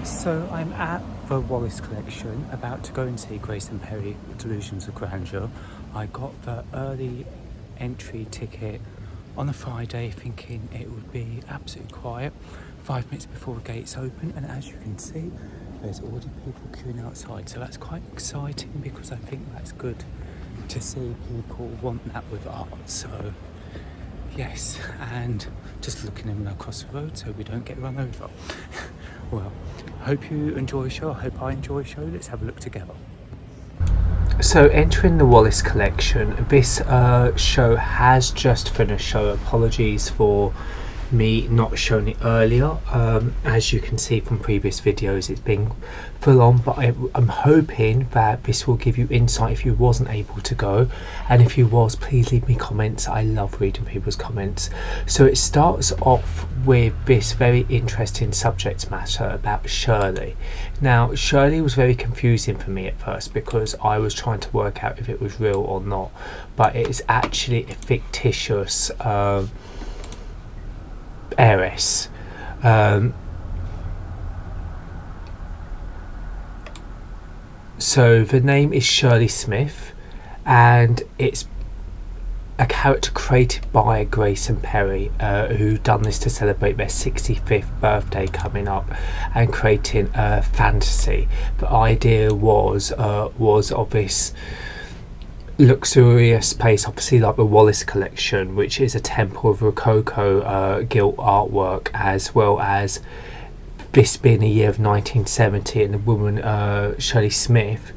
So I'm at the Wallace collection, about to go and see Grayson Perry, Delusions of Grandeur. I got the early entry ticket on a Friday thinking it would be absolutely quiet, 5 minutes before the gates open, and as you can see there's already people queuing outside, so that's quite exciting because I think that's good to see people want that with art. So yes, and just looking in across the road so we don't get run over. Well, hope you enjoy the show. I hope I enjoy the show. Let's have a look together. So entering the Wallace collection, this show has just finished, so apologies for me not showing it earlier. As you can see from previous videos, it's been full on, but I'm hoping that this will give you insight if you wasn't able to go, and if you was, please leave me comments. I love reading people's comments. So it starts off with this very interesting subject matter about Shirley. Now Shirley was very confusing for me at first because I was trying to work out if it was real or not, but it is actually a fictitious heiress. So the name is Shirley Smith, and it's a character created by Grayson Perry, who done this to celebrate their 65th birthday coming up and creating a fantasy. The idea was of this luxurious space, obviously like the Wallace collection, which is a temple of Rococo gilt artwork, as well as this being the year of 1970, and the woman Shirley Smith,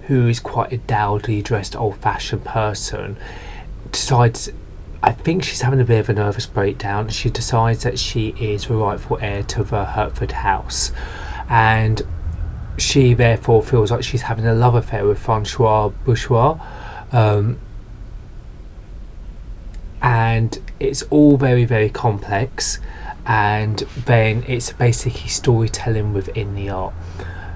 who is quite a dowdily dressed old-fashioned person, decides, I think she's having a bit of a nervous breakdown. She decides that she is the rightful heir to the Hertford house, and she therefore feels like she's having a love affair with Francois Bourgeois. And it's all very, very complex, and then it's basically storytelling within the art.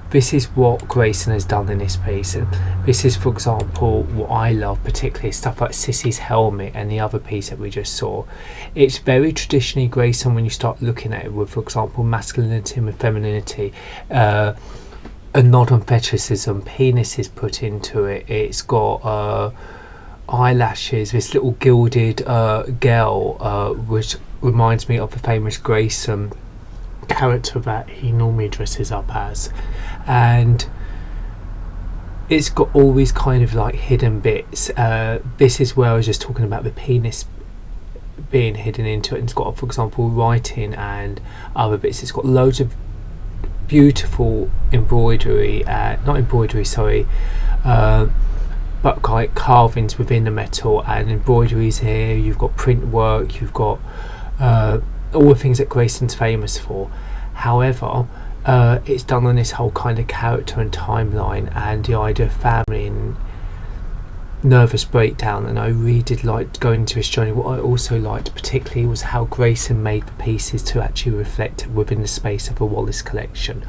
This is what Grayson has done in this piece, and this is, for example, what I love particularly, stuff like Sissy's helmet and the other piece that we just saw. It's very traditionally Grayson when you start looking at it, with, for example, masculinity and femininity, a nod on fetishism, penis is put into it. It's got eyelashes, this little gilded girl, which reminds me of the famous Grayson character that he normally dresses up as, and it's got all these kind of like hidden bits. This is where I was just talking about the penis being hidden into it, and it's got, for example, writing and other bits. It's got loads of beautiful embroidery, but like carvings within the metal and embroideries here. You've got print work, you've got all the things that Grayson's famous for. However, it's done on this whole kind of character and timeline and the idea of family and nervous breakdown, and I really did like going into his journey. What I also liked particularly was how Grayson made the pieces to actually reflect within the space of a Wallace collection,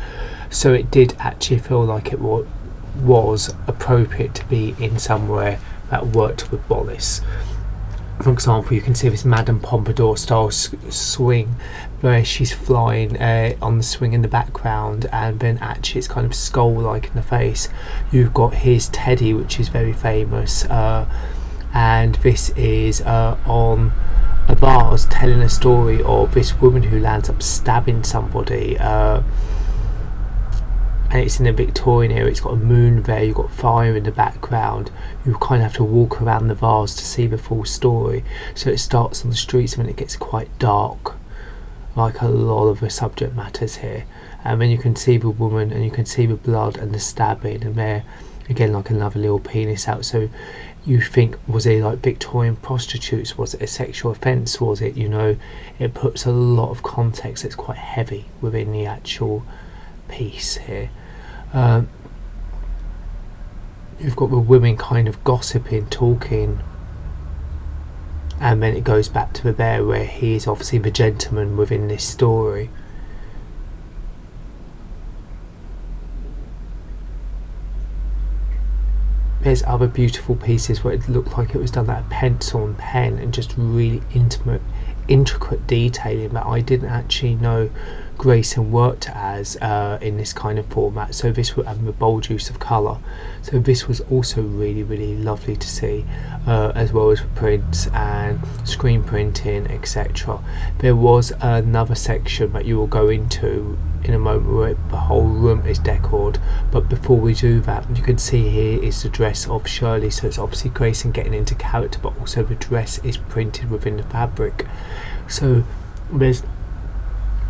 so it did actually feel like it was appropriate to be in somewhere that worked with Wallace. For example, you can see this Madame Pompadour style swing where she's flying on the swing in the background, and then actually it's kind of skull like in the face. You've got his teddy, which is very famous, and this is on a vase telling a story of this woman who lands up stabbing somebody, and it's in the Victorian era. It's got a moon there, you've got fire in the background. You kind of have to walk around the vase to see the full story. So it starts on the streets and then it gets quite dark, like a lot of the subject matters here. And then you can see the woman and you can see the blood and the stabbing, and there again like another little penis out. So you think, was it like Victorian prostitutes? Was it a sexual offence? Was it, you know, it puts a lot of context. It's quite heavy within the actual piece here. You've got the women kind of gossiping, talking, and then it goes back to the bear where he is obviously the gentleman within this story. There's other beautiful pieces where it looked like it was done out of pencil and pen, and just really intricate detailing that I didn't actually know Grayson worked as in this kind of format. So this would have a bold use of colour. So this was also really, really lovely to see, as well as prints and screen printing, etc. There was another section that you will go into in a moment where the whole room is decorated, but before we do that, you can see here is the dress of Shirley. So it's obviously Grayson getting into character, but also the dress is printed within the fabric. So there's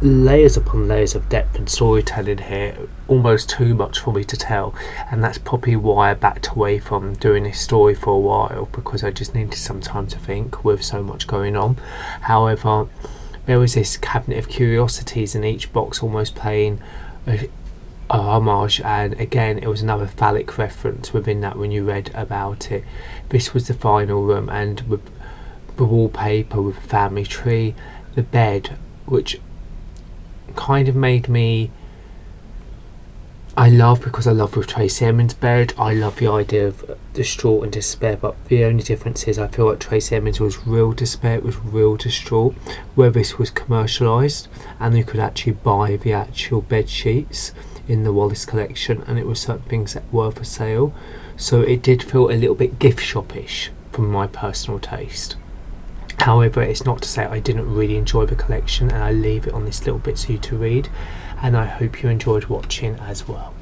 layers upon layers of depth and storytelling here, almost too much for me to tell, and that's probably why I backed away from doing this story for a while, because I just needed some time to think with so much going on. However, there was this cabinet of curiosities in each box, almost playing a homage, and again it was another phallic reference within that when you read about it. This was the final room, and with the wallpaper with a family tree, the bed, which kind of made me, because I love with Tracy Emin's bed, I love the idea of distraught and despair, but the only difference is I feel like Tracy Emin's was real despair, it was real distraught, where this was commercialised and you could actually buy the actual bed sheets in the Wallace collection, and it was certain things that were for sale, so it did feel a little bit gift shoppish from my personal taste. However, it's not to say I didn't really enjoy the collection, and I leave it on this little bit for you to read, and I hope you enjoyed watching as well.